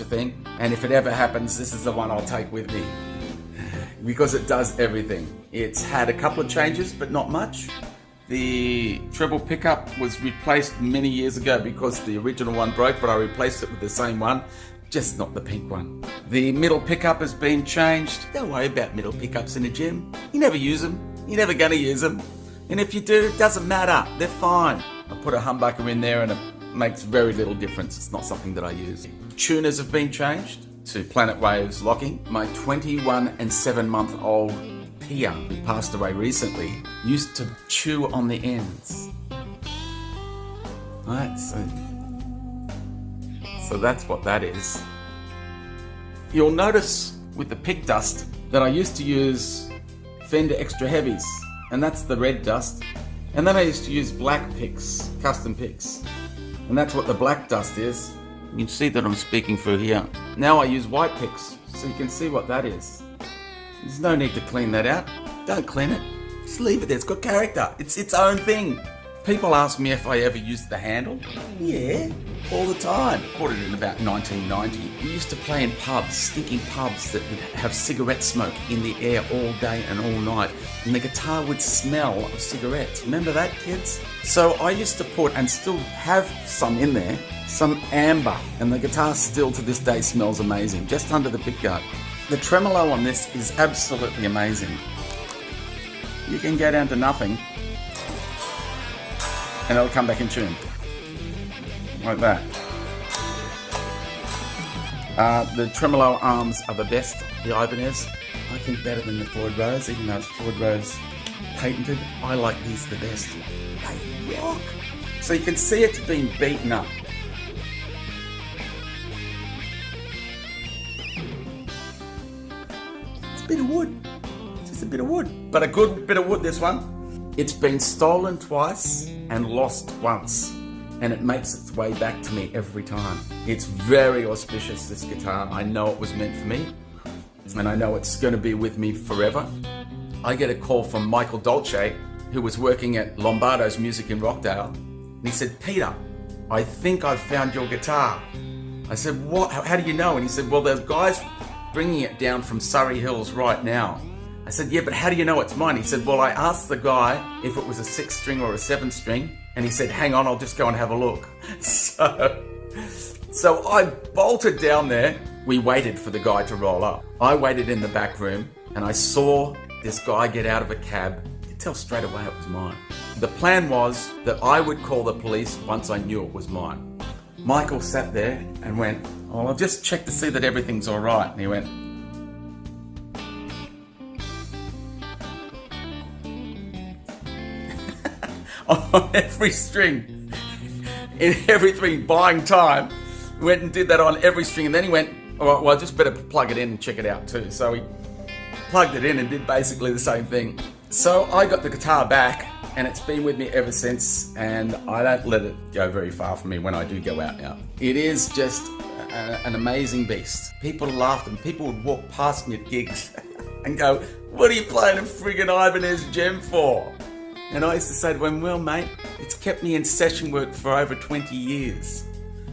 thing, and if it ever happens, this is the one I'll take with me because it does everything. It's had a couple of changes, but not much. The treble pickup was replaced many years ago because the original one broke, but I replaced it with the same one, just not the pink one. The middle pickup has been changed. Don't worry about middle pickups in the gym. You never use them. You're never going to use them. And if you do, it doesn't matter. They're fine. I put a humbucker in there and it makes very little difference. It's not something that I use. Tuners have been changed to Planet Waves locking. My 21 and 7-month-old Pia, who passed away recently, used to chew on the ends. Right, so that's what that is. You'll notice with the pick dust that I used to use Fender Extra Heavies, and that's the red dust. And then I used to use black picks, custom picks, and that's what the black dust is. You can see that I'm speaking through here. Now I use white picks, so you can see what that is. There's no need to clean that out. Don't clean it. Just leave it there. It's got character. It's its own thing. People ask me if I ever used the handle. Yeah, all the time. Bought it in about 1990. We used to play in pubs, stinking pubs that would have cigarette smoke in the air all day and all night. And the guitar would smell of cigarettes. Remember that, kids? So I used to put, and still have some in there, some amber. And the guitar still to this day smells amazing, just under the pickguard. The tremolo on this is absolutely amazing. You can go down to nothing and it'll come back in tune. Like that. The tremolo arms are the best, the Ibanez. I think better than the Floyd Rose, even though it's Floyd Rose patented. I like these the best. They rock. So you can see it's been beaten up. Bit of wood, just a bit of wood, but a good bit of wood, this one. It's been stolen twice and lost once, and it makes its way back to me every time. It's very auspicious, this guitar. I know it was meant for me, and I know it's going to be with me forever. I get a call from Michael Dolce, who was working at Lombardo's Music in Rockdale, and he said, "Peter, I think I've found your guitar." I said, "What? How do you know?" And he said, "Well, there's guys bringing it down from Surrey Hills right now." I said, "Yeah, but how do you know it's mine?" He said, "Well, I asked the guy if it was a 6-string or a 7-string, and he said, hang on, I'll just go and have a look." So I bolted down there. We waited for the guy to roll up. I waited in the back room, and I saw this guy get out of a cab. You could tell straight away it was mine. The plan was that I would call the police once I knew it was mine. Michael sat there and went, "Oh, I'll just check to see that everything's all right." And he went, on every string, in everything, buying time, went and did that on every string. And then he went, "All right, well, I just better plug it in and check it out too." So he plugged it in and did basically the same thing. So I got the guitar back, and it's been with me ever since, and I don't let it go very far from me when I do go out now. It is just an amazing beast. People laughed, and people would walk past me at gigs and go, "What are you playing a friggin' Ibanez Gem for?" And I used to say to them, "Well, mate, it's kept me in session work for over 20 years.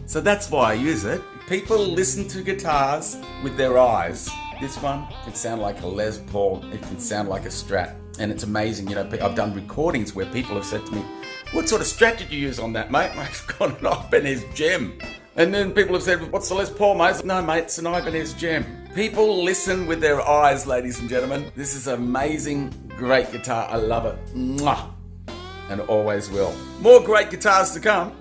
So that's why I use it." People listen to guitars with their eyes. This one can sound like a Les Paul, it can sound like a Strat. And it's amazing, you know, I've done recordings where people have said to me, "What sort of Strat did you use on that, mate?" "I've got an Ibanez Gem." And then people have said, "What's the Les Paul, mate?" "No, mate, it's an Ibanez Gem." People listen with their eyes, ladies and gentlemen. This is amazing, great guitar. I love it. Mwah. And always will. More great guitars to come.